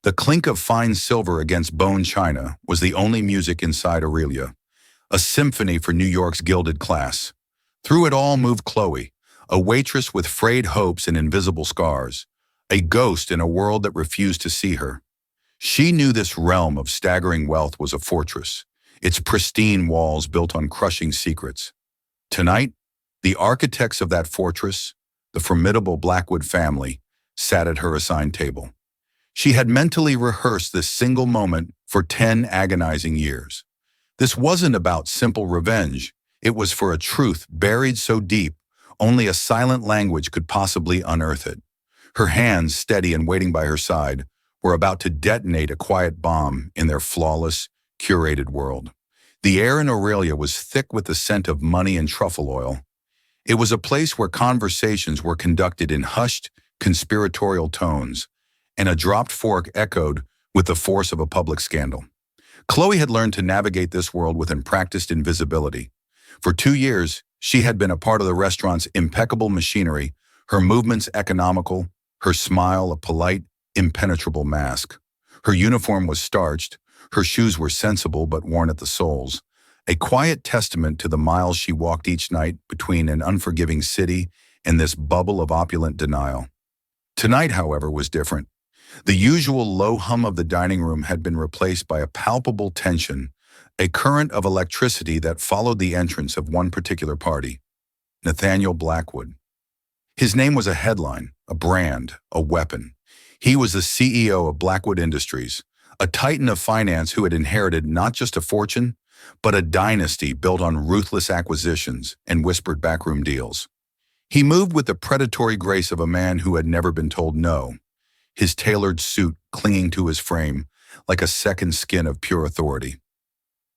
The clink of fine silver against bone china was the only music inside Aurelia, a symphony for New York's gilded class. Through it all moved Chloe, a waitress with frayed hopes and invisible scars, a ghost in a world that refused to see her. She knew this realm of staggering wealth was a fortress, its pristine walls built on crushing secrets. Tonight, the architects of that fortress, the formidable Blackwood family, sat at her assigned table. She had mentally rehearsed this single moment for 10 agonizing years. This wasn't about simple revenge. It was for a truth buried so deep, only a silent language could possibly unearth it. Her hands, steady and waiting by her side, were about to detonate a quiet bomb in their flawless, curated world. The air in Aurelia was thick with the scent of money and truffle oil. It was a place where conversations were conducted in hushed, conspiratorial tones, and a dropped fork echoed with the force of a public scandal. Chloe had learned to navigate this world with practiced invisibility. For 2 years, she had been a part of the restaurant's impeccable machinery, her movements economical, her smile a polite, impenetrable mask. Her uniform was starched, her shoes were sensible but worn at the soles, a quiet testament to the miles she walked each night between an unforgiving city and this bubble of opulent denial. Tonight, however, was different. The usual low hum of the dining room had been replaced by a palpable tension, a current of electricity that followed the entrance of one particular party, Nathaniel Blackwood. His name was a headline, a brand, a weapon. He was the CEO of Blackwood Industries, a titan of finance who had inherited not just a fortune, but a dynasty built on ruthless acquisitions and whispered backroom deals. He moved with the predatory grace of a man who had never been told no, his tailored suit clinging to his frame like a second skin of pure authority.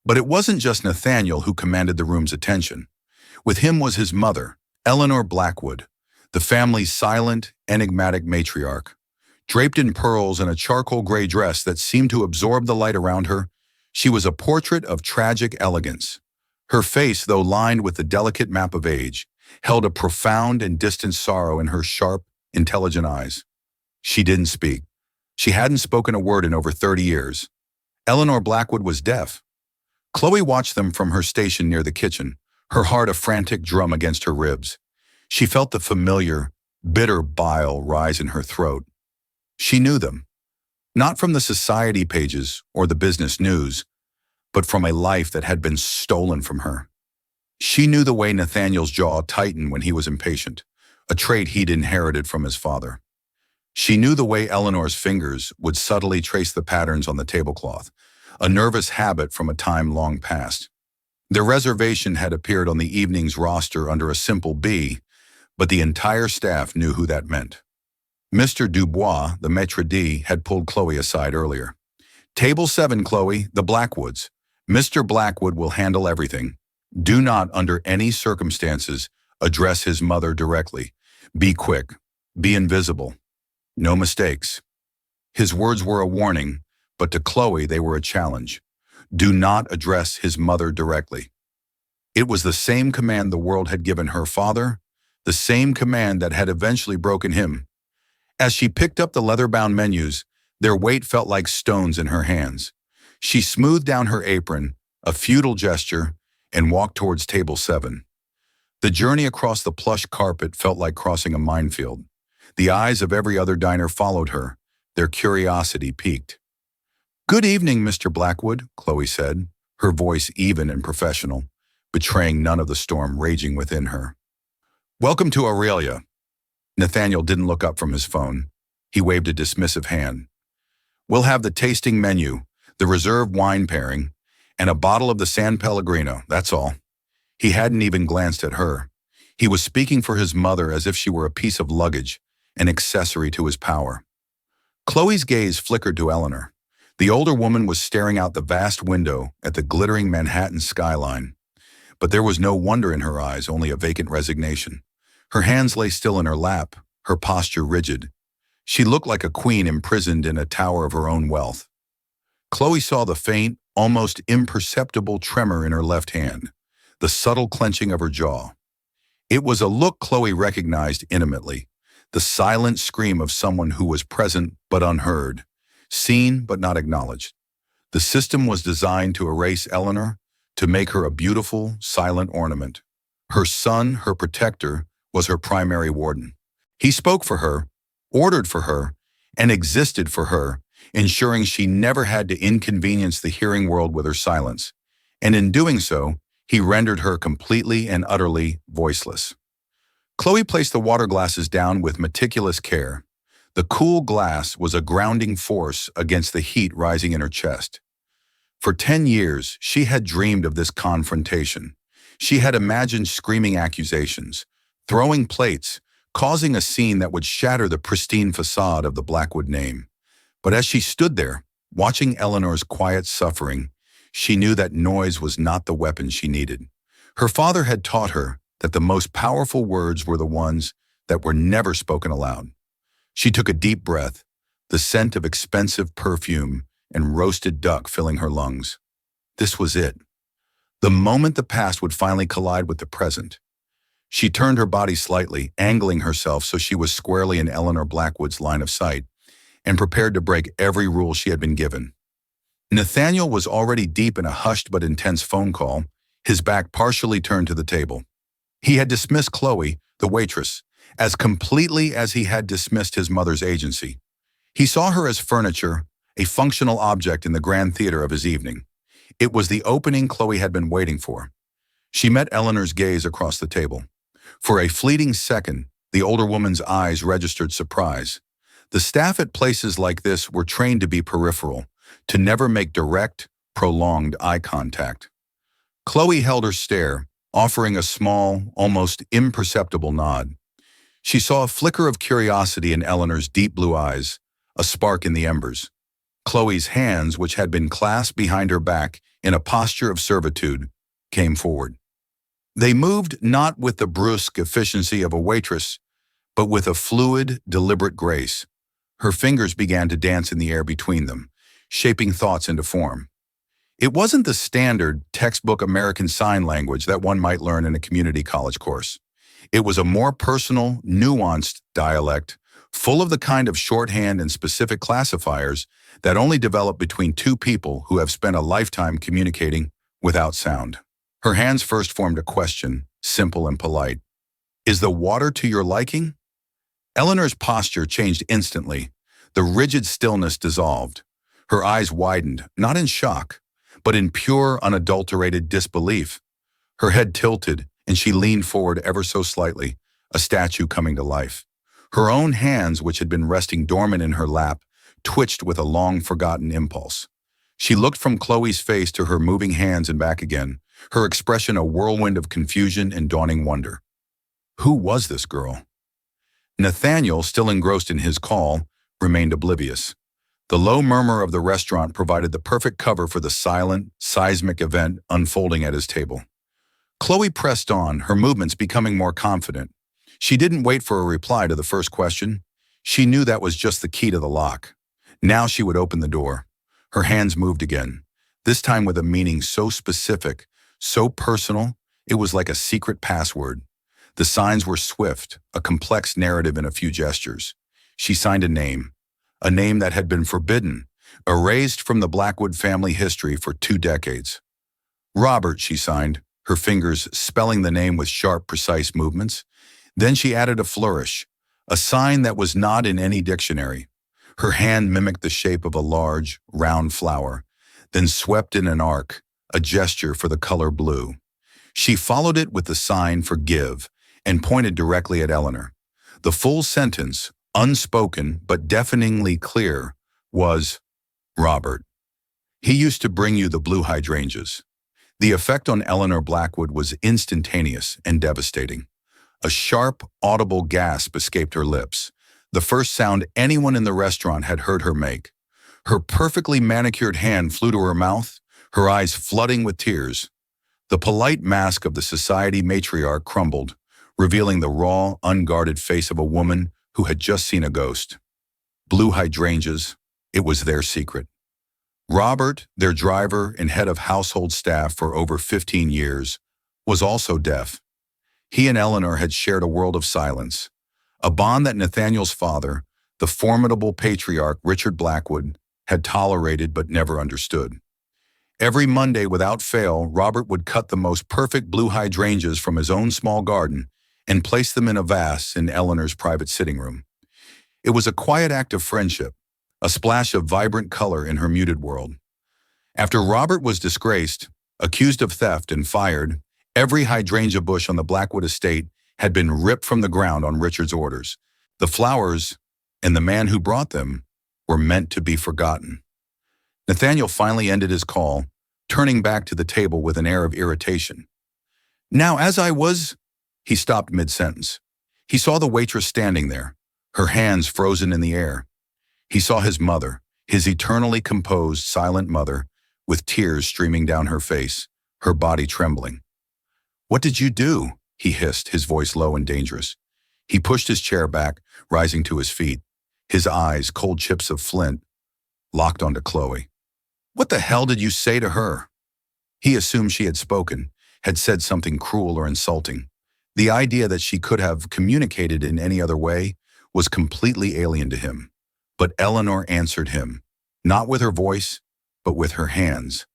But it wasn't just Nathaniel who commanded the room's attention. With him was his mother, Eleanor Blackwood, the family's silent, enigmatic matriarch. Draped in pearls and a charcoal gray dress that seemed to absorb the light around her, she was a portrait of tragic elegance. Her face, though lined with the delicate map of age, held a profound and distant sorrow in her sharp, intelligent eyes. She didn't speak. She hadn't spoken a word in over 30 years. Eleanor Blackwood was deaf. Chloe watched them from her station near the kitchen, her heart a frantic drum against her ribs. She felt the familiar, bitter bile rise in her throat. She knew them, not from the society pages or the business news, but from a life that had been stolen from her. She knew the way Nathaniel's jaw tightened when he was impatient, a trait he'd inherited from his father. She knew the way Eleanor's fingers would subtly trace the patterns on the tablecloth, a nervous habit from a time long past. Their reservation had appeared on the evening's roster under a simple B, but the entire staff knew who that meant. Mr. Dubois, the maitre d', had pulled Chloe aside earlier. "Table 7, Chloe, the Blackwoods. Mr. Blackwood will handle everything. Do not, under any circumstances, address his mother directly. Be quick. Be invisible. No mistakes." His words were a warning, but to Chloe they were a challenge. Do not address his mother directly. It was the same command the world had given her father, the same command that had eventually broken him. As she picked up the leather-bound menus, their weight felt like stones in her hands. She smoothed down her apron, a futile gesture, and walked towards table 7. The journey across the plush carpet felt like crossing a minefield. The eyes of every other diner followed her, their curiosity piqued. "Good evening, Mr. Blackwood," Chloe said, her voice even and professional, betraying none of the storm raging within her. "Welcome to Aurelia." Nathaniel didn't look up from his phone. He waved a dismissive hand. "We'll have the tasting menu, the reserved wine pairing, and a bottle of the San Pellegrino, that's all." He hadn't even glanced at her. He was speaking for his mother as if she were a piece of luggage, an accessory to his power. Chloe's gaze flickered to Eleanor. The older woman was staring out the vast window at the glittering Manhattan skyline. But there was no wonder in her eyes, only a vacant resignation. Her hands lay still in her lap, her posture rigid. She looked like a queen imprisoned in a tower of her own wealth. Chloe saw the faint, almost imperceptible tremor in her left hand, the subtle clenching of her jaw. It was a look Chloe recognized intimately, the silent scream of someone who was present but unheard. seen but not acknowledged. The system was designed to erase Eleanor, to make her a beautiful, silent ornament. Her son, her protector, was her primary warden. He spoke for her, ordered for her, and existed for her, ensuring she never had to inconvenience the hearing world with her silence. And in doing so, he rendered her completely and utterly voiceless. Chloe placed the water glasses down with meticulous care. The cool glass was a grounding force against the heat rising in her chest. For 10 years, she had dreamed of this confrontation. She had imagined screaming accusations, throwing plates, causing a scene that would shatter the pristine facade of the Blackwood name. But as she stood there, watching Eleanor's quiet suffering, she knew that noise was not the weapon she needed. Her father had taught her that the most powerful words were the ones that were never spoken aloud. She took a deep breath, the scent of expensive perfume and roasted duck filling her lungs. This was it. The moment the past would finally collide with the present. She turned her body slightly, angling herself so she was squarely in Eleanor Blackwood's line of sight, and prepared to break every rule she had been given. Nathaniel was already deep in a hushed but intense phone call, his back partially turned to the table. He had dismissed Chloe, the waitress, as completely as he had dismissed his mother's agency. He saw her as furniture, a functional object in the grand theater of his evening. It was the opening Chloe had been waiting for. She met Eleanor's gaze across the table. For a fleeting second, the older woman's eyes registered surprise. The staff at places like this were trained to be peripheral, to never make direct, prolonged eye contact. Chloe held her stare, offering a small, almost imperceptible nod. She saw a flicker of curiosity in Eleanor's deep blue eyes, a spark in the embers. Chloe's hands, which had been clasped behind her back in a posture of servitude, came forward. They moved not with the brusque efficiency of a waitress, but with a fluid, deliberate grace. Her fingers began to dance in the air between them, shaping thoughts into form. It wasn't the standard, textbook American Sign Language that one might learn in a community college course. It was a more personal, nuanced dialect, full of the kind of shorthand and specific classifiers that only develop between two people who have spent a lifetime communicating without sound. Her hands first formed a question, simple and polite. "Is the water to your liking?" Eleanor's posture changed instantly. The rigid stillness dissolved. Her eyes widened, not in shock, but in pure, unadulterated disbelief. Her head tilted, and she leaned forward ever so slightly, a statue coming to life. Her own hands, which had been resting dormant in her lap, twitched with a long-forgotten impulse. She looked from Chloe's face to her moving hands and back again, her expression a whirlwind of confusion and dawning wonder. Who was this girl? Nathaniel, still engrossed in his call, remained oblivious. The low murmur of the restaurant provided the perfect cover for the silent, seismic event unfolding at his table. Chloe pressed on, her movements becoming more confident. She didn't wait for a reply to the first question. She knew that was just the key to the lock. Now she would open the door. Her hands moved again, this time with a meaning so specific, so personal, it was like a secret password. The signs were swift, a complex narrative in a few gestures. She signed a name that had been forbidden, erased from the Blackwood family history for 2 decades. Robert, she signed, her fingers spelling the name with sharp, precise movements. Then she added a flourish, a sign that was not in any dictionary. Her hand mimicked the shape of a large, round flower, then swept in an arc, a gesture for the color blue. She followed it with the sign for give and pointed directly at Eleanor. The full sentence, unspoken but deafeningly clear, was, "Robert. He used to bring you the blue hydrangeas." The effect on Eleanor Blackwood was instantaneous and devastating. A sharp, audible gasp escaped her lips, the first sound anyone in the restaurant had heard her make. Her perfectly manicured hand flew to her mouth, her eyes flooding with tears. The polite mask of the society matriarch crumbled, revealing the raw, unguarded face of a woman who had just seen a ghost. Blue hydrangeas, it was their secret. Robert, their driver and head of household staff for over 15 years, was also deaf. He and Eleanor had shared a world of silence, a bond that Nathaniel's father, the formidable patriarch Richard Blackwood, had tolerated but never understood. Every Monday, without fail, Robert would cut the most perfect blue hydrangeas from his own small garden and place them in a vase in Eleanor's private sitting room. It was a quiet act of friendship, a splash of vibrant color in her muted world. After Robert was disgraced, accused of theft, and fired, every hydrangea bush on the Blackwood estate had been ripped from the ground on Richard's orders. The flowers, and the man who brought them, were meant to be forgotten. Nathaniel finally ended his call, turning back to the table with an air of irritation. "Now, as I was—" He stopped mid-sentence. He saw the waitress standing there, her hands frozen in the air. He saw his mother, his eternally composed, silent mother, with tears streaming down her face, her body trembling. "What did you do?" he hissed, his voice low and dangerous. He pushed his chair back, rising to his feet, his eyes, cold chips of flint, locked onto Chloe. "What the hell did you say to her?" He assumed she had spoken, had said something cruel or insulting. The idea that she could have communicated in any other way was completely alien to him. But Eleanor answered him, not with her voice, but with her hands.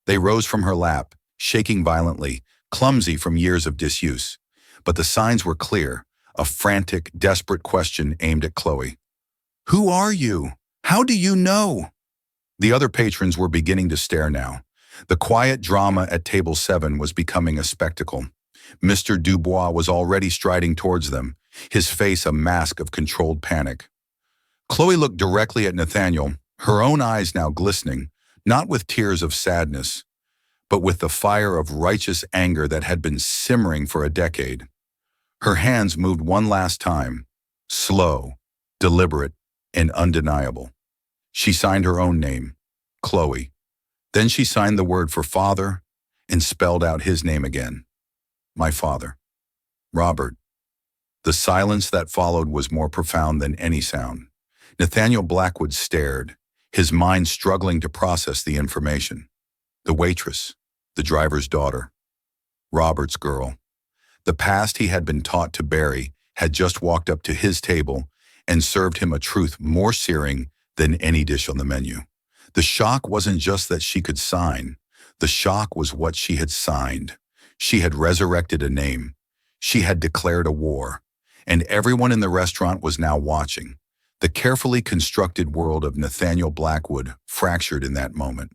They rose from her lap, shaking violently, clumsy from years of disuse. But the signs were clear, a frantic, desperate question aimed at Chloe. "Who are you? How do you know?" The other patrons were beginning to stare now. The quiet drama at table 7 was becoming a spectacle. Mr. Dubois was already striding towards them, his face a mask of controlled panic. Chloe looked directly at Nathaniel, her own eyes now glistening, not with tears of sadness, but with the fire of righteous anger that had been simmering for a decade. Her hands moved one last time, slow, deliberate, and undeniable. She signed her own name, Chloe. Then she signed the word for father and spelled out his name again. My father. Robert. The silence that followed was more profound than any sound. Nathaniel Blackwood stared, his mind struggling to process the information. The waitress, the driver's daughter, Robert's girl. The past he had been taught to bury had just walked up to his table and served him a truth more searing than any dish on the menu. The shock wasn't just that she could sign. The shock was what she had signed. She had resurrected a name. She had declared a war. And everyone in the restaurant was now watching. The carefully constructed world of Nathaniel Blackwood fractured in that moment.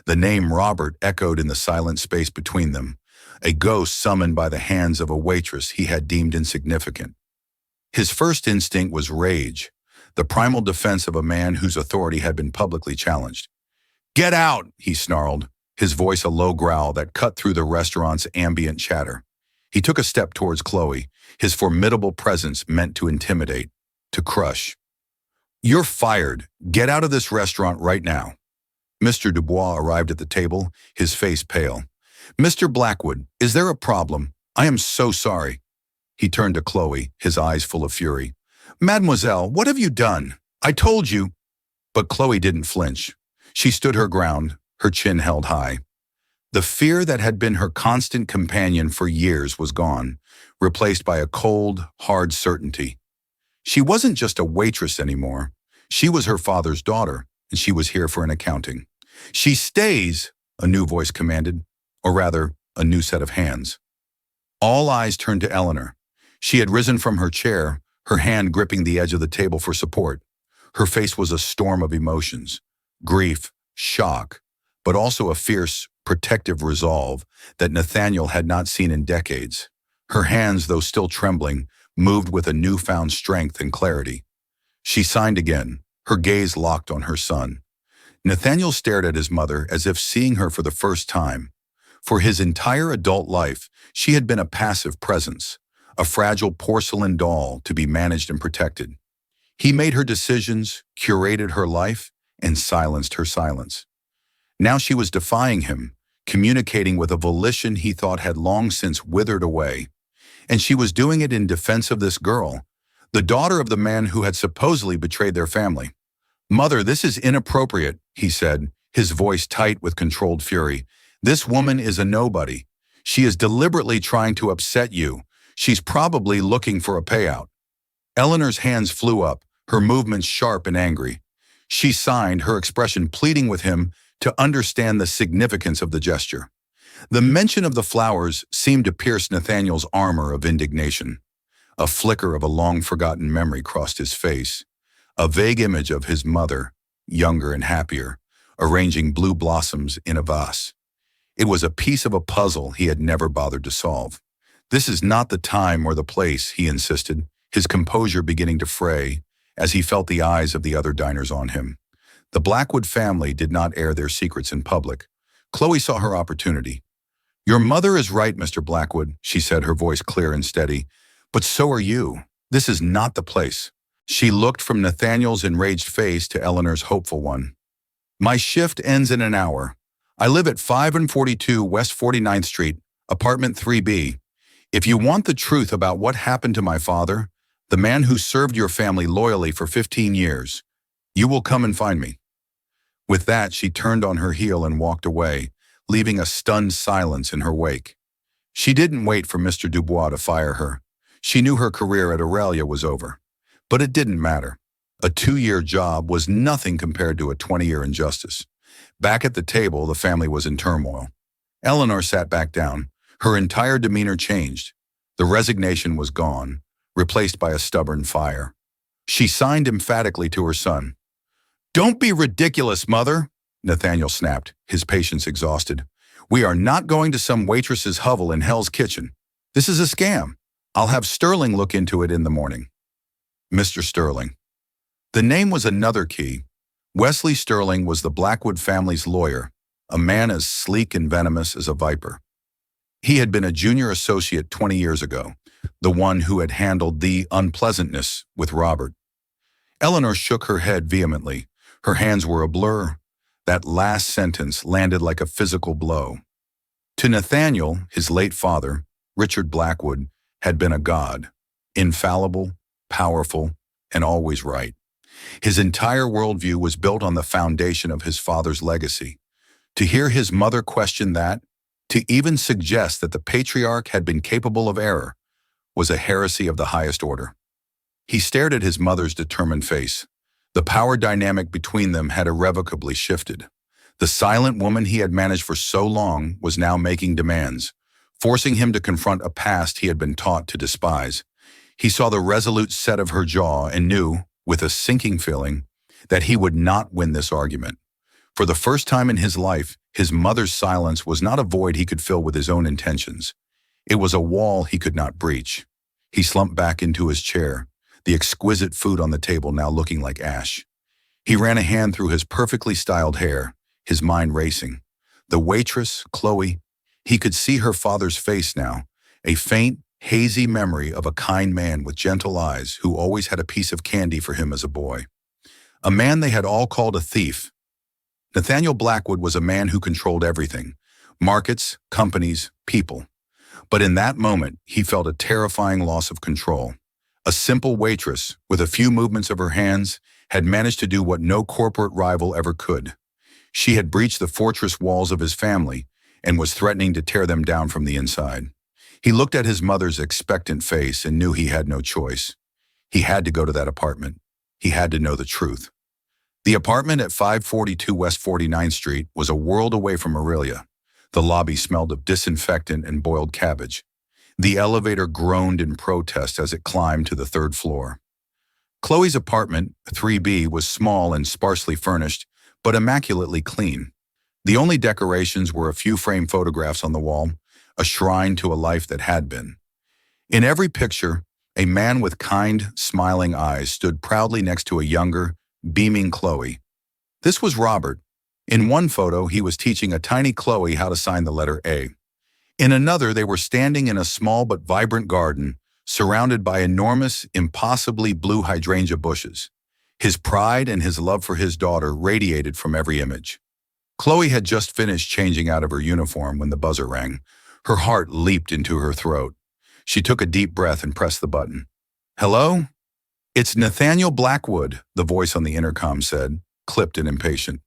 The name Robert echoed in the silent space between them, a ghost summoned by the hands of a waitress he had deemed insignificant. His first instinct was rage, the primal defense of a man whose authority had been publicly challenged. "Get out!" he snarled, his voice a low growl that cut through the restaurant's ambient chatter. He took a step towards Chloe, his formidable presence meant to intimidate, to crush. "You're fired. Get out of this restaurant right now." Mr. Dubois arrived at the table, his face pale. "Mr. Blackwood, is there a problem? I am so sorry." He turned to Chloe, his eyes full of fury. "Mademoiselle, what have you done? I told you." But Chloe didn't flinch. She stood her ground, her chin held high. The fear that had been her constant companion for years was gone, replaced by a cold, hard certainty. She wasn't just a waitress anymore. She was her father's daughter, and she was here for an accounting. "She stays," a new voice commanded, or rather, a new set of hands. All eyes turned to Eleanor. She had risen from her chair, her hand gripping the edge of the table for support. Her face was a storm of emotions, grief, shock, but also a fierce, protective resolve that Nathaniel had not seen in decades. Her hands, though still trembling, moved with a newfound strength and clarity. She signed again, her gaze locked on her son. Nathaniel stared at his mother as if seeing her for the first time. For his entire adult life, she had been a passive presence, a fragile porcelain doll to be managed and protected. He made her decisions, curated her life, and silenced her silence. Now she was defying him, communicating with a volition he thought had long since withered away. And she was doing it in defense of this girl, the daughter of the man who had supposedly betrayed their family. "Mother, this is inappropriate," he said, his voice tight with controlled fury. "This woman is a nobody. She is deliberately trying to upset you. She's probably looking for a payout." Eleanor's hands flew up, her movements sharp and angry. She signed, her expression pleading with him to understand the significance of the gesture. The mention of the flowers seemed to pierce Nathaniel's armor of indignation. A flicker of a long-forgotten memory crossed his face. A vague image of his mother, younger and happier, arranging blue blossoms in a vase. It was a piece of a puzzle he had never bothered to solve. "This is not the time or the place," he insisted, his composure beginning to fray as he felt the eyes of the other diners on him. The Blackwood family did not air their secrets in public. Chloe saw her opportunity. "Your mother is right, Mr. Blackwood," she said, her voice clear and steady. "But so are you. This is not the place." She looked from Nathaniel's enraged face to Eleanor's hopeful one. "My shift ends in an hour. I live at 542 West 49th Street, apartment 3B. If you want the truth about what happened to my father, the man who served your family loyally for 15 years, you will come and find me." With that, she turned on her heel and walked away, leaving a stunned silence in her wake. She didn't wait for Mr. Dubois to fire her. She knew her career at Aurelia was over. But it didn't matter. A 2-year job was nothing compared to a 20-year injustice. Back at the table, the family was in turmoil. Eleanor sat back down. Her entire demeanor changed. The resignation was gone, replaced by a stubborn fire. She signed emphatically to her son. "Don't be ridiculous, Mother," Nathaniel snapped, his patience exhausted. "We are not going to some waitress's hovel in Hell's Kitchen. This is a scam. I'll have Sterling look into it in the morning." Mr. Sterling. The name was another key. Wesley Sterling was the Blackwood family's lawyer, a man as sleek and venomous as a viper. He had been a junior associate 20 years ago, the one who had handled the unpleasantness with Robert. Eleanor shook her head vehemently. Her hands were a blur. That last sentence landed like a physical blow. To Nathaniel, his late father, Richard Blackwood, had been a god, infallible, powerful, and always right. His entire worldview was built on the foundation of his father's legacy. To hear his mother question that, to even suggest that the patriarch had been capable of error, was a heresy of the highest order. He stared at his mother's determined face. The power dynamic between them had irrevocably shifted. The silent woman he had managed for so long was now making demands, forcing him to confront a past he had been taught to despise. He saw the resolute set of her jaw and knew, with a sinking feeling, that he would not win this argument. For the first time in his life, his mother's silence was not a void he could fill with his own intentions. It was a wall he could not breach. He slumped back into his chair, the exquisite food on the table now looking like ash. He ran a hand through his perfectly styled hair, his mind racing. The waitress, Chloe, he could see her father's face now, a faint, hazy memory of a kind man with gentle eyes who always had a piece of candy for him as a boy. A man they had all called a thief. Nathaniel Blackwood was a man who controlled everything, markets, companies, people. But in that moment, he felt a terrifying loss of control. A simple waitress, with a few movements of her hands, had managed to do what no corporate rival ever could. She had breached the fortress walls of his family and was threatening to tear them down from the inside. He looked at his mother's expectant face and knew he had no choice. He had to go to that apartment. He had to know the truth. The apartment at 542 West 49th Street was a world away from Aurelia. The lobby smelled of disinfectant and boiled cabbage. The elevator groaned in protest as it climbed to the 3rd floor. Chloe's apartment, 3B, was small and sparsely furnished, but immaculately clean. The only decorations were a few framed photographs on the wall, a shrine to a life that had been. In every picture, a man with kind, smiling eyes stood proudly next to a younger, beaming Chloe. This was Robert. In one photo, he was teaching a tiny Chloe how to sign the letter A. In another, they were standing in a small but vibrant garden, surrounded by enormous, impossibly blue hydrangea bushes. His pride and his love for his daughter radiated from every image. Chloe had just finished changing out of her uniform when the buzzer rang. Her heart leaped into her throat. She took a deep breath and pressed the button. "Hello? It's Nathaniel Blackwood," the voice on the intercom said, clipped and impatient.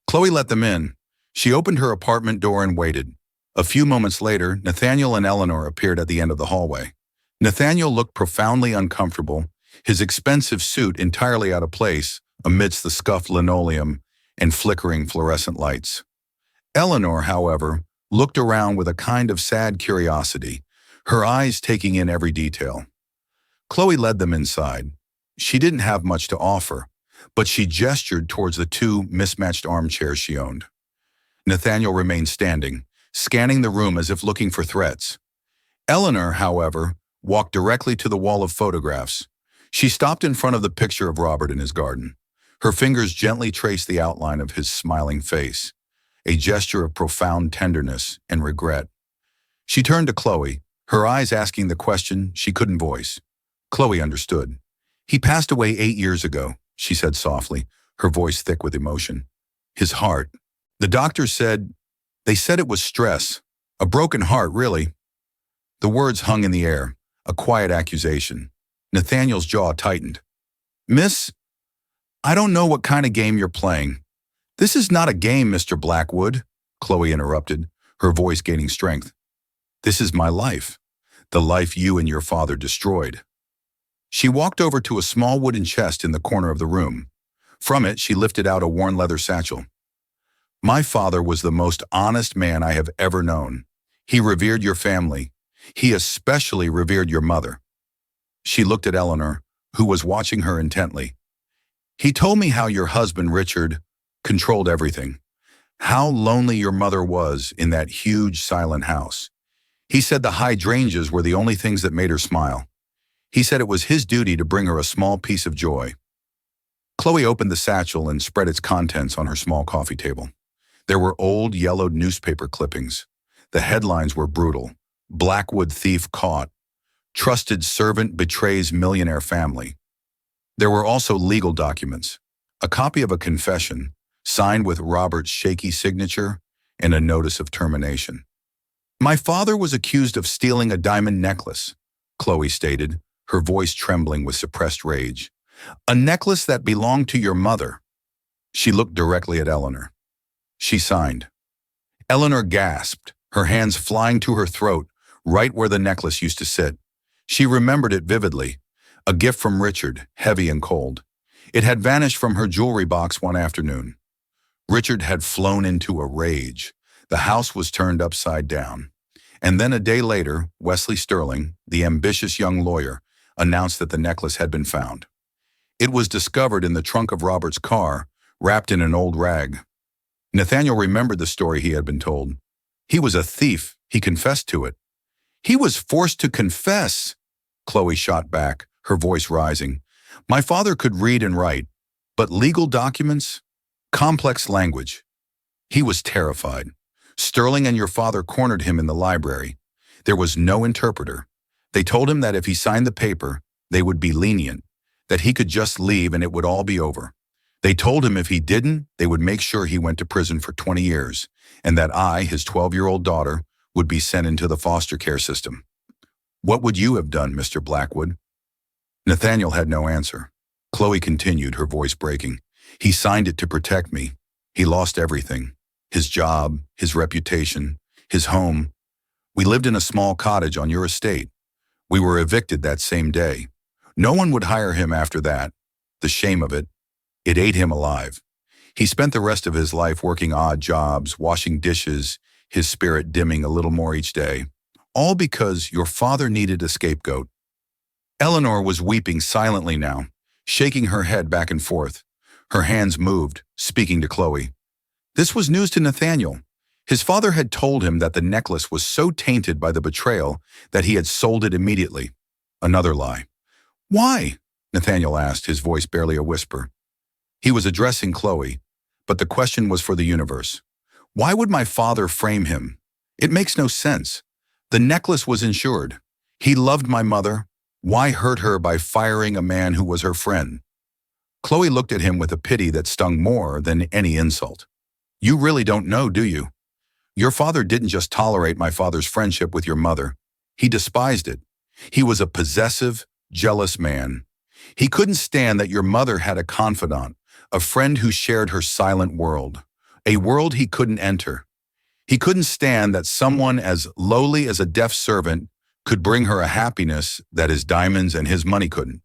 Chloe let them in. She opened her apartment door and waited. A few moments later, Nathaniel and Eleanor appeared at the end of the hallway. Nathaniel looked profoundly uncomfortable, his expensive suit entirely out of place amidst the scuffed linoleum and flickering fluorescent lights. Eleanor, however, looked around with a kind of sad curiosity, her eyes taking in every detail. Chloe led them inside. She didn't have much to offer, but she gestured towards the two mismatched armchairs she owned. Nathaniel remained standing, scanning the room as if looking for threats. Eleanor, however, walked directly to the wall of photographs. She stopped in front of the picture of Robert in his garden. Her fingers gently traced the outline of his smiling face, a gesture of profound tenderness and regret. She turned to Chloe, her eyes asking the question she couldn't voice. Chloe understood. "He passed away 8 years ago," she said softly, her voice thick with emotion. "His heart. The doctors said, they said it was stress. A broken heart, really." The words hung in the air, a quiet accusation. Nathaniel's jaw tightened. "Miss, I don't know what kind of game you're playing." "This is not a game, Mr. Blackwood," Chloe interrupted, her voice gaining strength. "This is my life, the life you and your father destroyed." She walked over to a small wooden chest in the corner of the room. From it, she lifted out a worn leather satchel. "My father was the most honest man I have ever known. He revered your family. He especially revered your mother." She looked at Eleanor, who was watching her intently. "He told me how your husband, Richard, controlled everything. How lonely your mother was in that huge, silent house. He said the hydrangeas were the only things that made her smile. He said it was his duty to bring her a small piece of joy." Chloe opened the satchel and spread its contents on her small coffee table. There were old, yellowed newspaper clippings. The headlines were brutal. "Blackwood thief caught. Trusted servant betrays millionaire family." There were also legal documents, a copy of a confession, signed with Robert's shaky signature, and a notice of termination. "My father was accused of stealing a diamond necklace," Chloe stated, her voice trembling with suppressed rage. "A necklace that belonged to your mother." She looked directly at Eleanor. She signed. Eleanor gasped, her hands flying to her throat, right where the necklace used to sit. She remembered it vividly, a gift from Richard, heavy and cold. It had vanished from her jewelry box one afternoon. Richard had flown into a rage. The house was turned upside down. And then a day later, Wesley Sterling, the ambitious young lawyer, announced that the necklace had been found. It was discovered in the trunk of Robert's car, wrapped in an old rag. Nathaniel remembered the story he had been told. He was a thief. He confessed to it. "He was forced to confess," Chloe shot back, her voice rising. "My father could read and write, but legal documents? Complex language." He was terrified. Sterling and your father cornered him in the library. There was no interpreter. They told him that if he signed the paper, they would be lenient, that he could just leave and it would all be over. They told him if he didn't, they would make sure he went to prison for 20 years, and that I, his 12-year-old daughter, would be sent into the foster care system. What would you have done, Mr. Blackwood? Nathaniel had no answer. Chloe continued, her voice breaking. He signed it to protect me. He lost everything. His job, his reputation, his home. We lived in a small cottage on your estate. We were evicted that same day. No one would hire him after that. The shame of it. It ate him alive. He spent the rest of his life working odd jobs, washing dishes, his spirit dimming a little more each day. All because your father needed a scapegoat. Eleanor was weeping silently now, shaking her head back and forth. Her hands moved, speaking to Chloe. This was news to Nathaniel. His father had told him that the necklace was so tainted by the betrayal that he had sold it immediately. Another lie. Why? Nathaniel asked, his voice barely a whisper. He was addressing Chloe, but the question was for the universe. Why would my father frame him? It makes no sense. The necklace was insured. He loved my mother. Why hurt her by firing a man who was her friend? Chloe looked at him with a pity that stung more than any insult. You really don't know, do you? Your father didn't just tolerate my father's friendship with your mother. He despised it. He was a possessive, jealous man. He couldn't stand that your mother had a confidant, a friend who shared her silent world, a world he couldn't enter. He couldn't stand that someone as lowly as a deaf servant could bring her a happiness that his diamonds and his money couldn't.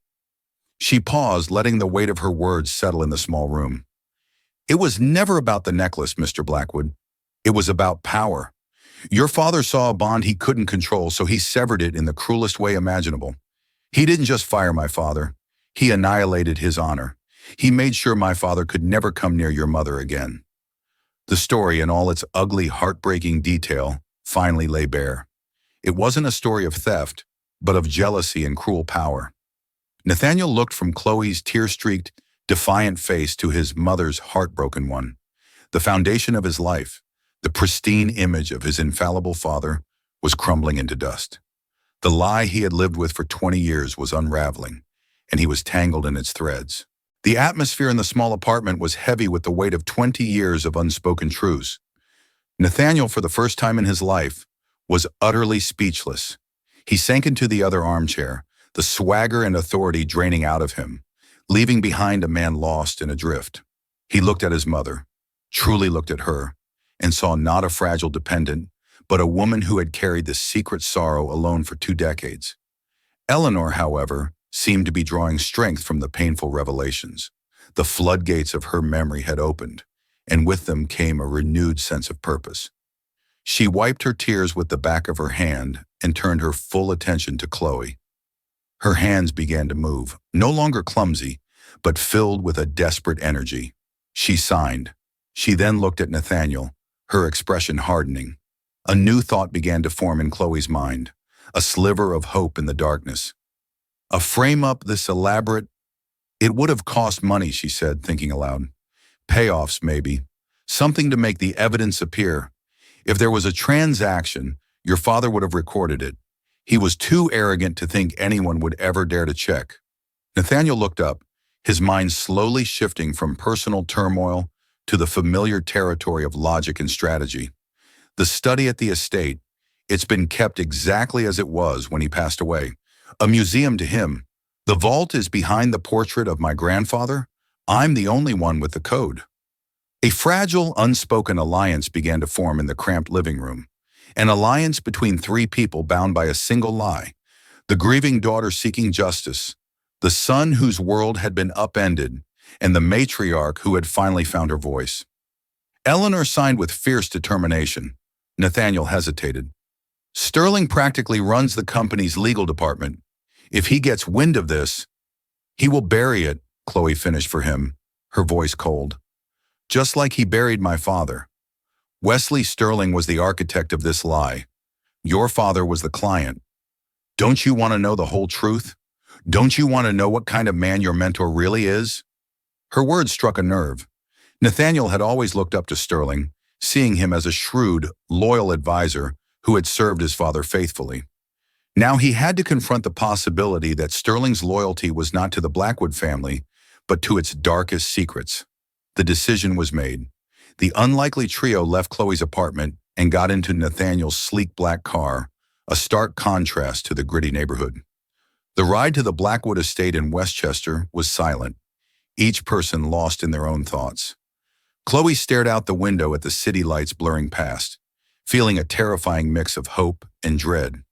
She paused, letting the weight of her words settle in the small room. It was never about the necklace, Mr. Blackwood. It was about power. Your father saw a bond he couldn't control, so he severed it in the cruelest way imaginable. He didn't just fire my father. He annihilated his honor. He made sure my father could never come near your mother again. The story, in all its ugly, heartbreaking detail, finally lay bare. It wasn't a story of theft, but of jealousy and cruel power. Nathaniel looked from Chloe's tear-streaked, defiant face to his mother's heartbroken one. The foundation of his life, the pristine image of his infallible father, was crumbling into dust. The lie he had lived with for 20 years was unraveling, and he was tangled in its threads. The atmosphere in the small apartment was heavy with the weight of 20 years of unspoken truths. Nathaniel, for the first time in his life, was utterly speechless. He sank into the other armchair, the swagger and authority draining out of him, leaving behind a man lost and adrift. He looked at his mother, truly looked at her, and saw not a fragile dependent, but a woman who had carried this secret sorrow alone for 2 decades. Eleanor, however, seemed to be drawing strength from the painful revelations. The floodgates of her memory had opened, and with them came a renewed sense of purpose. She wiped her tears with the back of her hand and turned her full attention to Chloe. Her hands began to move, no longer clumsy, but filled with a desperate energy. She signed. She then looked at Nathaniel, her expression hardening. A new thought began to form in Chloe's mind, a sliver of hope in the darkness. Frame up this elaborate... It would have cost money, she said, thinking aloud. Payoffs, maybe. Something to make the evidence appear. If there was a transaction, your father would have recorded it. He was too arrogant to think anyone would ever dare to check. Nathaniel looked up, his mind slowly shifting from personal turmoil to the familiar territory of logic and strategy. The study at the estate, it's been kept exactly as it was when he passed away. A museum to him. The vault is behind the portrait of my grandfather. I'm the only one with the code. A fragile, unspoken alliance began to form in the cramped living room. An alliance between 3 people bound by a single lie. The grieving daughter seeking justice, the son whose world had been upended, and the matriarch who had finally found her voice. Eleanor signed with fierce determination. Nathaniel hesitated. Sterling practically runs the company's legal department. If he gets wind of this, he will bury it, Chloe finished for him, her voice cold. Just like he buried my father. Wesley Sterling was the architect of this lie. Your father was the client. Don't you want to know the whole truth? Don't you want to know what kind of man your mentor really is? Her words struck a nerve. Nathaniel had always looked up to Sterling, seeing him as a shrewd, loyal advisor who had served his father faithfully. Now he had to confront the possibility that Sterling's loyalty was not to the Blackwood family, but to its darkest secrets. The decision was made. The unlikely trio left Chloe's apartment and got into Nathaniel's sleek black car, a stark contrast to the gritty neighborhood. The ride to the Blackwood estate in Westchester was silent, each person lost in their own thoughts. Chloe stared out the window at the city lights blurring past, feeling a terrifying mix of hope and dread.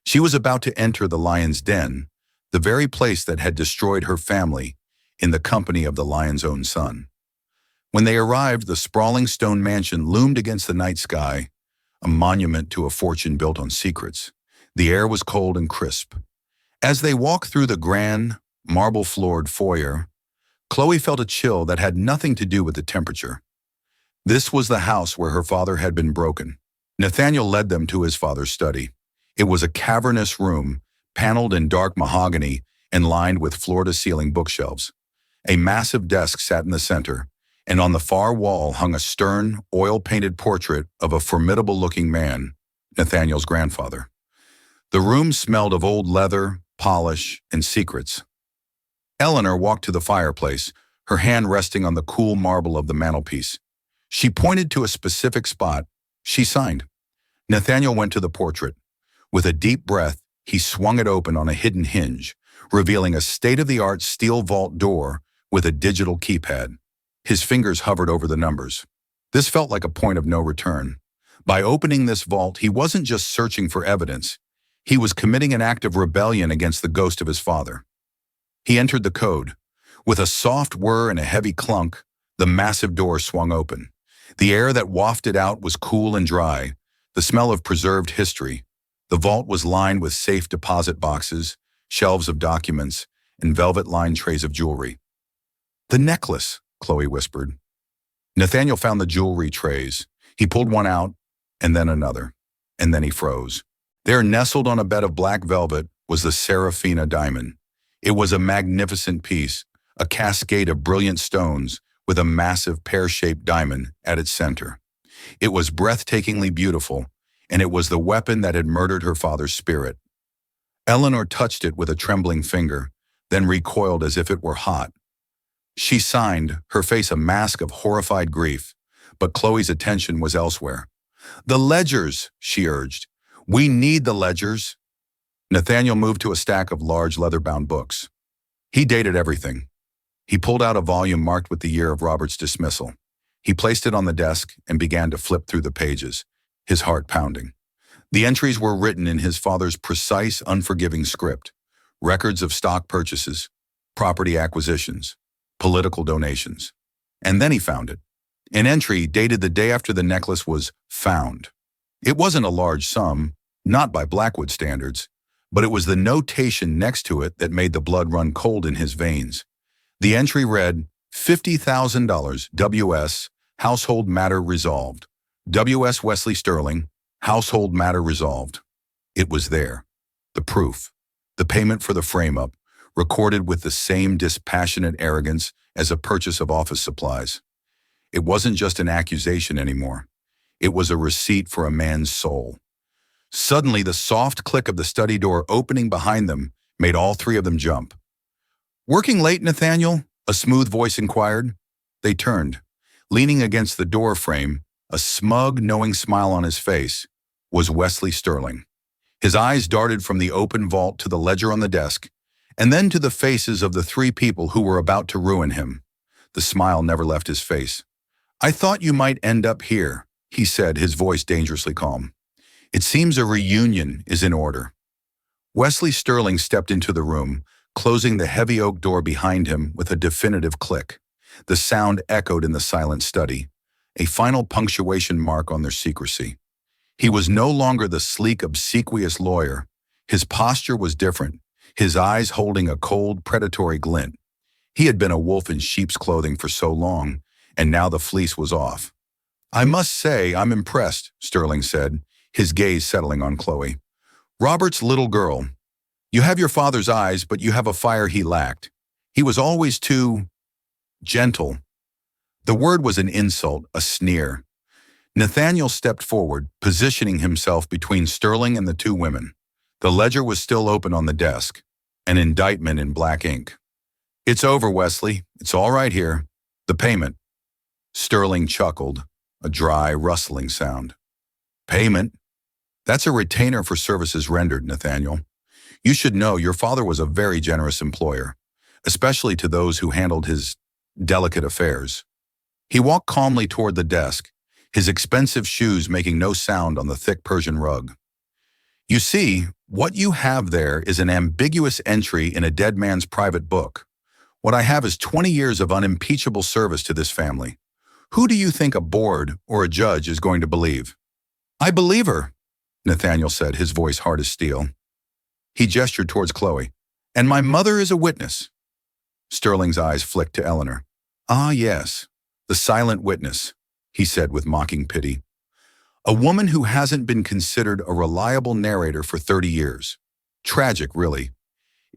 She was about to enter the lion's den, the very place that had destroyed her family, in the company of the lion's own son. When they arrived, the sprawling stone mansion loomed against the night sky, a monument to a fortune built on secrets. The air was cold and crisp. As they walked through the grand, marble-floored foyer, Chloe felt a chill that had nothing to do with the temperature. This was the house where her father had been broken. Nathaniel led them to his father's study. It was a cavernous room, paneled in dark mahogany and lined with floor-to-ceiling bookshelves. A massive desk sat in the center, and on the far wall hung a stern, oil-painted portrait of a formidable-looking man, Nathaniel's grandfather. The room smelled of old leather, polish, and secrets. Eleanor walked to the fireplace, her hand resting on the cool marble of the mantelpiece. She pointed to a specific spot. She signed. Nathaniel went to the portrait. With a deep breath, he swung it open on a hidden hinge, revealing a state-of-the-art steel vault door with a digital keypad. His fingers hovered over the numbers. This felt like a point of no return. By opening this vault, he wasn't just searching for evidence. He was committing an act of rebellion against the ghost of his father. He entered the code. With a soft whir and a heavy clunk, the massive door swung open. The air that wafted out was cool and dry, the smell of preserved history. The vault was lined with safe deposit boxes, shelves of documents, and velvet-lined trays of jewelry. "The necklace," Chloe whispered. Nathaniel found the jewelry trays. He pulled one out, and then another, and then he froze. There, nestled on a bed of black velvet, was the Serafina diamond. It was a magnificent piece, a cascade of brilliant stones with a massive pear-shaped diamond at its center. It was breathtakingly beautiful, and it was the weapon that had murdered her father's spirit. Eleanor touched it with a trembling finger, then recoiled as if it were hot. She signed, her face a mask of horrified grief, but Chloe's attention was elsewhere. "The ledgers," she urged. "We need the ledgers." Nathaniel moved to a stack of large leather-bound books. He dated everything. He pulled out a volume marked with the year of Robert's dismissal. He placed it on the desk and began to flip through the pages, his heart pounding. The entries were written in his father's precise, unforgiving script. Records of stock purchases, property acquisitions, political donations. And then he found it. An entry dated the day after the necklace was found. It wasn't a large sum, not by Blackwood standards, but it was the notation next to it that made the blood run cold in his veins. The entry read, $50,000 W.S. Household matter resolved. W.S. Wesley Sterling, household matter resolved. It was there. The proof. The payment for the frame-up, recorded with the same dispassionate arrogance as a purchase of office supplies. It wasn't just an accusation anymore. It was a receipt for a man's soul. Suddenly, the soft click of the study door opening behind them made all three of them jump. "Working late, Nathaniel?" a smooth voice inquired. They turned. Leaning against the door frame, a smug, knowing smile on his face, was Wesley Sterling. His eyes darted from the open vault to the ledger on the desk, and then to the faces of the three people who were about to ruin him. The smile never left his face. "I thought you might end up here," he said, his voice dangerously calm. "It seems a reunion is in order." Wesley Sterling stepped into the room, closing the heavy oak door behind him with a definitive click. The sound echoed in the silent study, a final punctuation mark on their secrecy. He was no longer the sleek, obsequious lawyer. His posture was different, his eyes holding a cold, predatory glint. He had been a wolf in sheep's clothing for so long, and now the fleece was off. "I must say I'm impressed," Sterling said, his gaze settling on Chloe. "Robert's little girl. You have your father's eyes, but you have a fire he lacked. He was always too gentle." The word was an insult, a sneer. Nathaniel stepped forward, positioning himself between Sterling and the two women. The ledger was still open on the desk, an indictment in black ink. "It's over, Wesley. It's all right here. The payment." Sterling chuckled, a dry, rustling sound. "Payment? That's a retainer for services rendered, Nathaniel. You should know your father was a very generous employer, especially to those who handled his delicate affairs." He walked calmly toward the desk, his expensive shoes making no sound on the thick Persian rug. "You see, what you have there is an ambiguous entry in a dead man's private book. What I have is 20 years of unimpeachable service to this family. Who do you think a board or a judge is going to believe?" "I believe her," Nathaniel said, his voice hard as steel. He gestured towards Chloe. "And my mother is a witness." Sterling's eyes flicked to Eleanor. "Ah, yes, the silent witness," he said with mocking pity. "A woman who hasn't been considered a reliable narrator for 30 years. Tragic, really.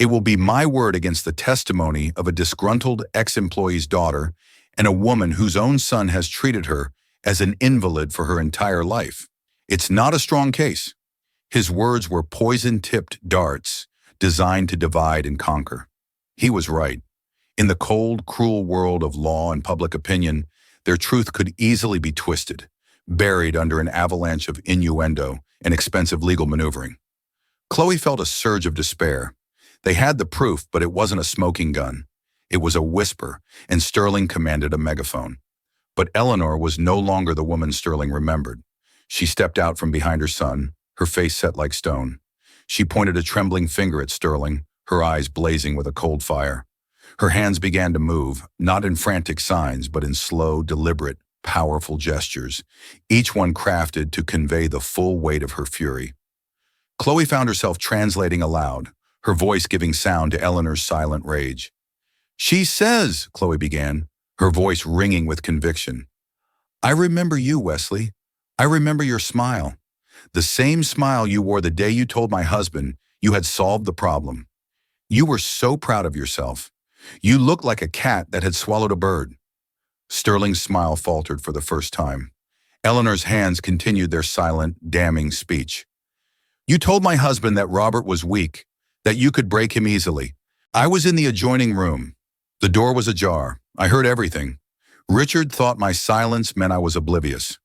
It will be my word against the testimony of a disgruntled ex-employee's daughter and a woman whose own son has treated her as an invalid for her entire life. It's not a strong case." His words were poison-tipped darts designed to divide and conquer. He was right. In the cold, cruel world of law and public opinion, their truth could easily be twisted, buried under an avalanche of innuendo and expensive legal maneuvering. Chloe felt a surge of despair. They had the proof, but it wasn't a smoking gun. It was a whisper, and Sterling commanded a megaphone. But Eleanor was no longer the woman Sterling remembered. She stepped out from behind her son, her face set like stone. She pointed a trembling finger at Sterling, her eyes blazing with a cold fire. Her hands began to move, not in frantic signs, but in slow, deliberate, powerful gestures, each one crafted to convey the full weight of her fury. Chloe found herself translating aloud, her voice giving sound to Eleanor's silent rage. "She says," Chloe began, her voice ringing with conviction, "I remember you, Wesley. I remember your smile. The same smile you wore the day you told my husband you had solved the problem. You were so proud of yourself. You looked like a cat that had swallowed a bird." Sterling's smile faltered for the first time. Eleanor's hands continued their silent, damning speech. "You told my husband that Robert was weak, that you could break him easily. I was in the adjoining room. The door was ajar. I heard everything. Richard thought my silence meant I was oblivious.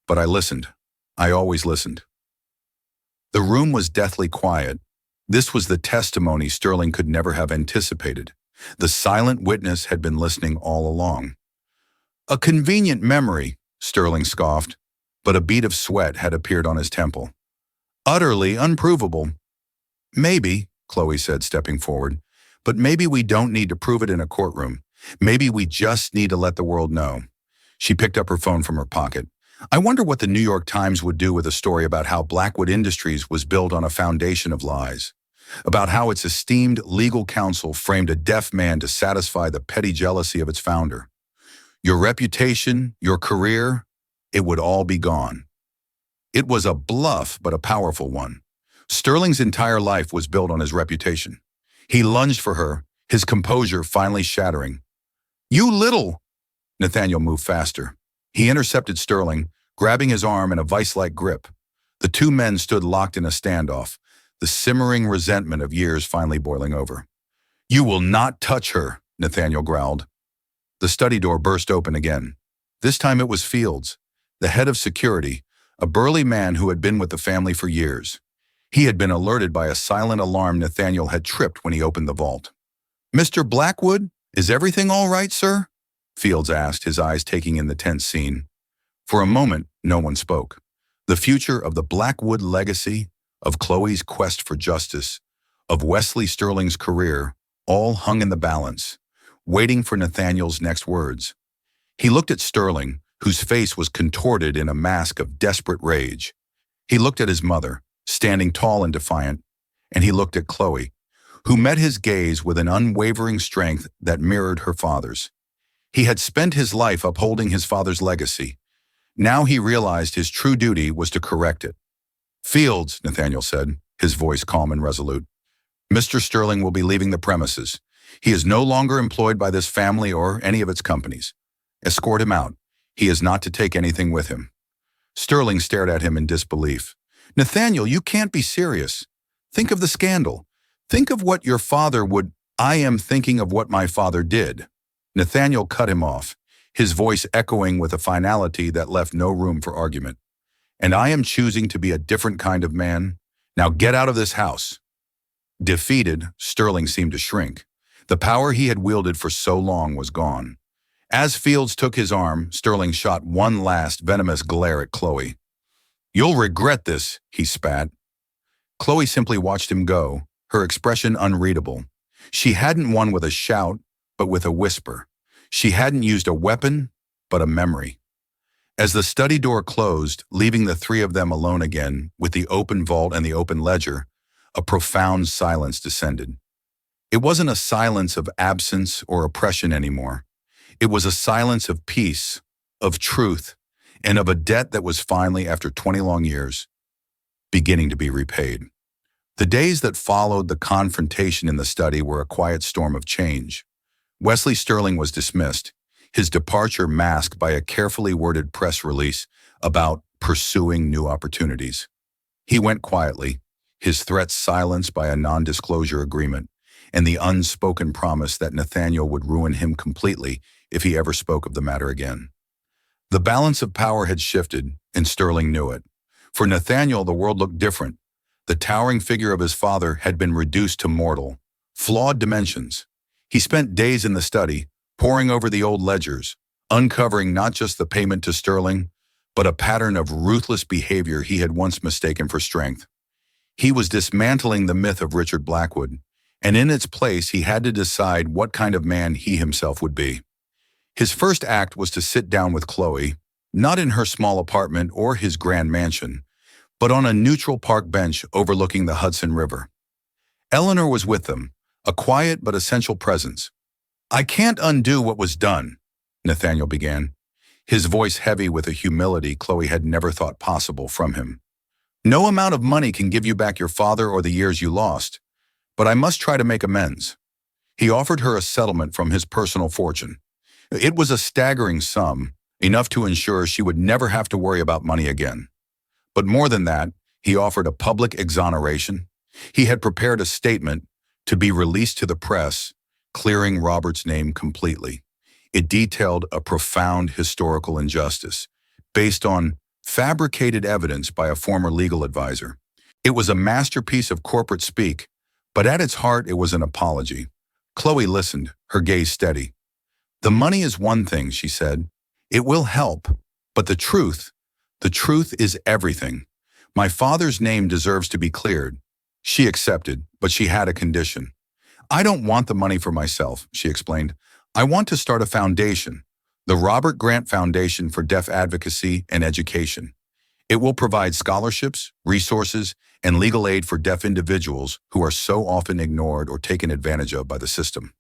But I listened. I always listened." The room was deathly quiet. This was the testimony Sterling could never have anticipated. The silent witness had been listening all along. "A convenient memory," Sterling scoffed, but a bead of sweat had appeared on his temple. "Utterly unprovable." "Maybe," Chloe said, stepping forward, "but maybe we don't need to prove it in a courtroom. Maybe we just need to let the world know." She picked up her phone from her pocket. "I wonder what the New York Times would do with a story about how Blackwood Industries was built on a foundation of lies, about how its esteemed legal counsel framed a deaf man to satisfy the petty jealousy of its founder. Your reputation, your career, it would all be gone." It was a bluff, but a powerful one. Sterling's entire life was built on his reputation. He lunged for her, his composure finally shattering. "You little—" Nathaniel moved faster. He intercepted Sterling, grabbing his arm in a vice-like grip. The two men stood locked in a standoff, the simmering resentment of years finally boiling over. "You will not touch her," Nathaniel growled. The study door burst open again. This time it was Fields, the head of security, a burly man who had been with the family for years. He had been alerted by a silent alarm Nathaniel had tripped when he opened the vault. "Mr. Blackwood, is everything all right, sir?" Fields asked, his eyes taking in the tense scene. For a moment, no one spoke. The future of the Blackwood legacy, of Chloe's quest for justice, of Wesley Sterling's career, all hung in the balance, waiting for Nathaniel's next words. He looked at Sterling, whose face was contorted in a mask of desperate rage. He looked at his mother, standing tall and defiant, and he looked at Chloe, who met his gaze with an unwavering strength that mirrored her father's. He had spent his life upholding his father's legacy. Now he realized his true duty was to correct it. "Fields," Nathaniel said, his voice calm and resolute, "Mr. Sterling will be leaving the premises. He is no longer employed by this family or any of its companies. Escort him out. He is not to take anything with him." Sterling stared at him in disbelief. "Nathaniel, you can't be serious. Think of the scandal. Think of what your father would—" "I am thinking of what my father did." Nathaniel cut him off, his voice echoing with a finality that left no room for argument. "And I am choosing to be a different kind of man. Now get out of this house." Defeated, Sterling seemed to shrink. The power he had wielded for so long was gone. As Fields took his arm, Sterling shot one last venomous glare at Chloe. "You'll regret this," he spat. Chloe simply watched him go, her expression unreadable. She hadn't won with a shout, but with a whisper. She hadn't used a weapon, but a memory. As the study door closed, leaving the three of them alone again, with the open vault and the open ledger, a profound silence descended. It wasn't a silence of absence or oppression anymore. It was a silence of peace, of truth, and of a debt that was finally, after 20 long years, beginning to be repaid. The days that followed the confrontation in the study were a quiet storm of change. Wesley Sterling was dismissed, his departure masked by a carefully worded press release about pursuing new opportunities. He went quietly, his threats silenced by a non-disclosure agreement, and the unspoken promise that Nathaniel would ruin him completely if he ever spoke of the matter again. The balance of power had shifted, and Sterling knew it. For Nathaniel, the world looked different. The towering figure of his father had been reduced to mortal, flawed dimensions. He spent days in the study, poring over the old ledgers, uncovering not just the payment to Sterling, but a pattern of ruthless behavior he had once mistaken for strength. He was dismantling the myth of Richard Blackwood, and in its place he had to decide what kind of man he himself would be. His first act was to sit down with Chloe, not in her small apartment or his grand mansion, but on a neutral park bench overlooking the Hudson River. Eleanor was with them, a quiet but essential presence. "I can't undo what was done," Nathaniel began, his voice heavy with a humility Chloe had never thought possible from him. "No amount of money can give you back your father or the years you lost, but I must try to make amends." He offered her a settlement from his personal fortune. It was a staggering sum, enough to ensure she would never have to worry about money again. But more than that, he offered a public exoneration. He had prepared a statement to be released to the press, clearing Robert's name completely. It detailed a profound historical injustice, based on fabricated evidence by a former legal advisor. It was a masterpiece of corporate speak, but at its heart it was an apology. Chloe listened, her gaze steady. "The money is one thing," she said. "It will help, but the truth is everything. My father's name deserves to be cleared." She accepted, but she had a condition. "I don't want the money for myself," she explained. "I want to start a foundation, the Robert Grant Foundation for Deaf Advocacy and Education. It will provide scholarships, resources, and legal aid for deaf individuals who are so often ignored or taken advantage of by the system."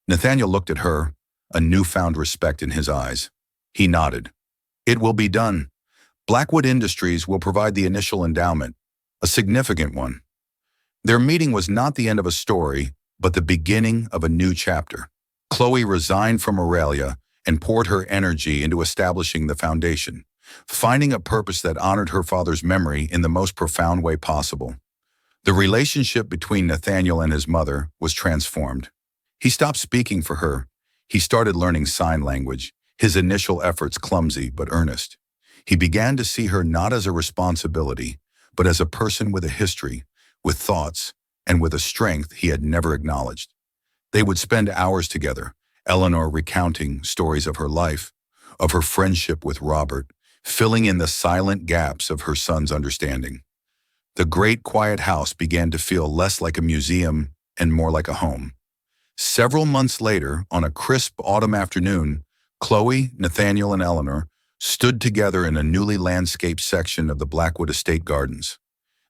Nathaniel looked at her, a newfound respect in his eyes. He nodded. "It will be done. Blackwood Industries will provide the initial endowment, a significant one." Their meeting was not the end of a story, but the beginning of a new chapter. Chloe resigned from Aurelia and poured her energy into establishing the foundation, finding a purpose that honored her father's memory in the most profound way possible. The relationship between Nathaniel and his mother was transformed. He stopped speaking for her. He started learning sign language, his initial efforts clumsy but earnest. He began to see her not as a responsibility, but as a person with a history, with thoughts, and with a strength he had never acknowledged. They would spend hours together, Eleanor recounting stories of her life, of her friendship with Robert, filling in the silent gaps of her son's understanding. The great quiet house began to feel less like a museum and more like a home. Several months later, on a crisp autumn afternoon, Chloe, Nathaniel, and Eleanor stood together in a newly landscaped section of the Blackwood Estate Gardens.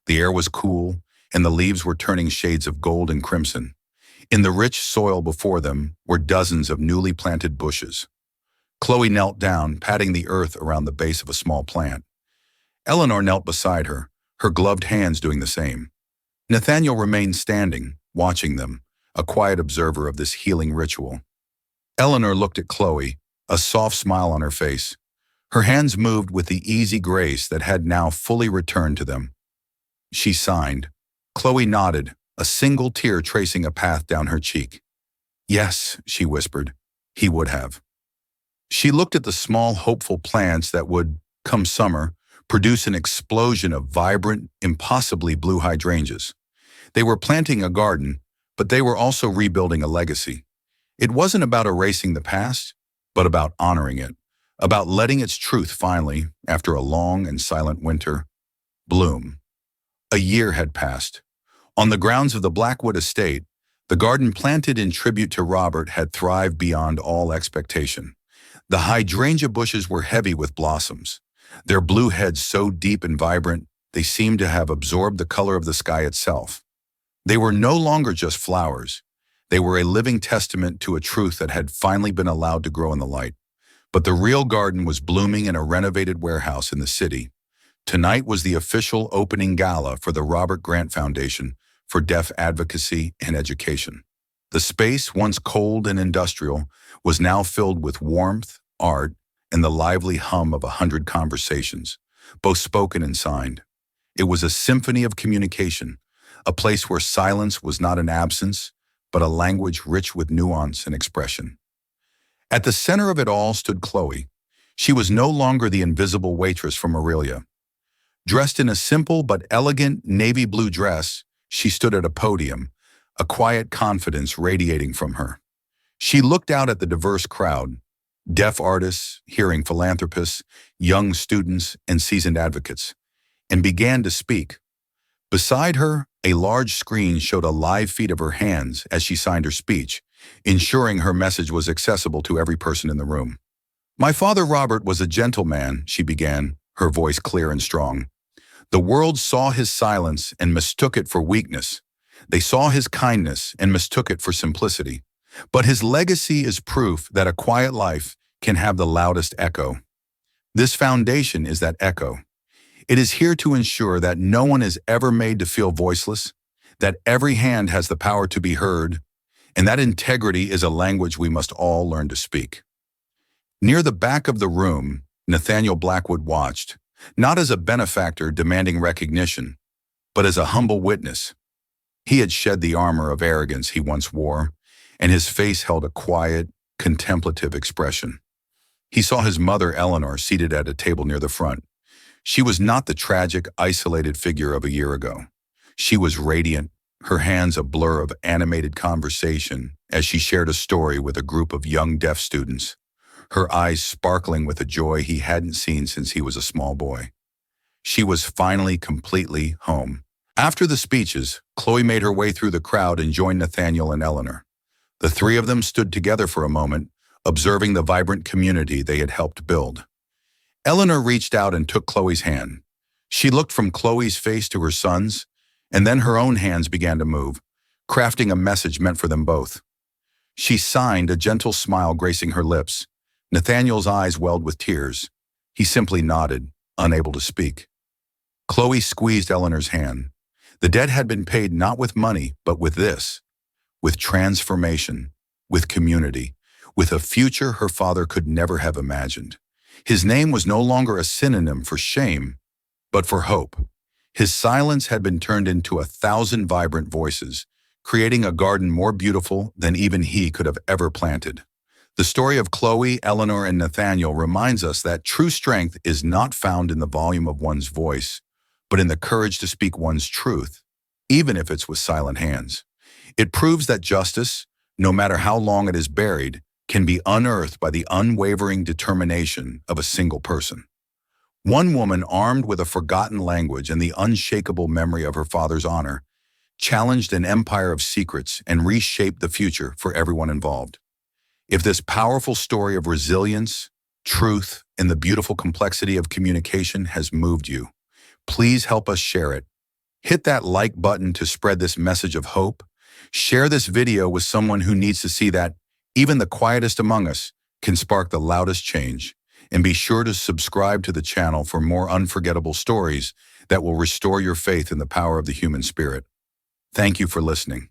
The air was cool, and the leaves were turning shades of gold and crimson. In the rich soil before them were dozens of newly planted bushes. Chloe knelt down, patting the earth around the base of a small plant. Eleanor knelt beside her, her gloved hands doing the same. Nathaniel remained standing, watching them, a quiet observer of this healing ritual. Eleanor looked at Chloe, a soft smile on her face. Her hands moved with the easy grace that had now fully returned to them. She signed. Chloe nodded, a single tear tracing a path down her cheek. "Yes," she whispered, "he would have." She looked at the small, hopeful plants that would, come summer, produce an explosion of vibrant, impossibly blue hydrangeas. They were planting a garden, but they were also rebuilding a legacy. It wasn't about erasing the past, but about honoring it, about letting its truth finally, after a long and silent winter, bloom. A year had passed. On the grounds of the Blackwood estate, the garden planted in tribute to Robert had thrived beyond all expectation. The hydrangea bushes were heavy with blossoms, their blue heads so deep and vibrant they seemed to have absorbed the color of the sky itself. They were no longer just flowers. They were a living testament to a truth that had finally been allowed to grow in the light. But the real garden was blooming in a renovated warehouse in the city. Tonight was the official opening gala for the Robert Grant Foundation for Deaf Advocacy and Education. The space, once cold and industrial, was now filled with warmth, art, and the lively hum of 100 conversations, both spoken and signed. It was a symphony of communication, a place where silence was not an absence, but a language rich with nuance and expression. At the center of it all stood Chloe. She was no longer the invisible waitress from Aurelia. Dressed in a simple but elegant navy blue dress, she stood at a podium, a quiet confidence radiating from her. She looked out at the diverse crowd, deaf artists, hearing philanthropists, young students, and seasoned advocates, and began to speak. Beside her, a large screen showed a live feed of her hands as she signed her speech, ensuring her message was accessible to every person in the room. "My father Robert was a gentleman," she began, her voice clear and strong. "The world saw his silence and mistook it for weakness. They saw his kindness and mistook it for simplicity. But his legacy is proof that a quiet life can have the loudest echo. This foundation is that echo. It is here to ensure that no one is ever made to feel voiceless, that every hand has the power to be heard, and that integrity is a language we must all learn to speak." Near the back of the room, Nathaniel Blackwood watched, not as a benefactor demanding recognition, but as a humble witness. He had shed the armor of arrogance he once wore, and his face held a quiet, contemplative expression. He saw his mother Eleanor seated at a table near the front. She was not the tragic, isolated figure of a year ago. She was radiant, her hands a blur of animated conversation as she shared a story with a group of young deaf students, her eyes sparkling with a joy he hadn't seen since he was a small boy. She was finally completely home. After the speeches, Chloe made her way through the crowd and joined Nathaniel and Eleanor. The three of them stood together for a moment, observing the vibrant community they had helped build. Eleanor reached out and took Chloe's hand. She looked from Chloe's face to her son's, and then her own hands began to move, crafting a message meant for them both. She signed, a gentle smile gracing her lips. Nathaniel's eyes welled with tears. He simply nodded, unable to speak. Chloe squeezed Eleanor's hand. The debt had been paid not with money, but with this, with transformation, with community, with a future her father could never have imagined. His name was no longer a synonym for shame, but for hope. His silence had been turned into 1,000 vibrant voices, creating a garden more beautiful than even he could have ever planted. The story of Chloe, Eleanor, and Nathaniel reminds us that true strength is not found in the volume of one's voice, but in the courage to speak one's truth, even if it's with silent hands. It proves that justice, no matter how long it is buried, can be unearthed by the unwavering determination of a single person. One woman, armed with a forgotten language and the unshakable memory of her father's honor, challenged an empire of secrets and reshaped the future for everyone involved. If this powerful story of resilience, truth, and the beautiful complexity of communication has moved you, please help us share it. Hit that like button to spread this message of hope. Share this video with someone who needs to see that even the quietest among us can spark the loudest change. And be sure to subscribe to the channel for more unforgettable stories that will restore your faith in the power of the human spirit. Thank you for listening.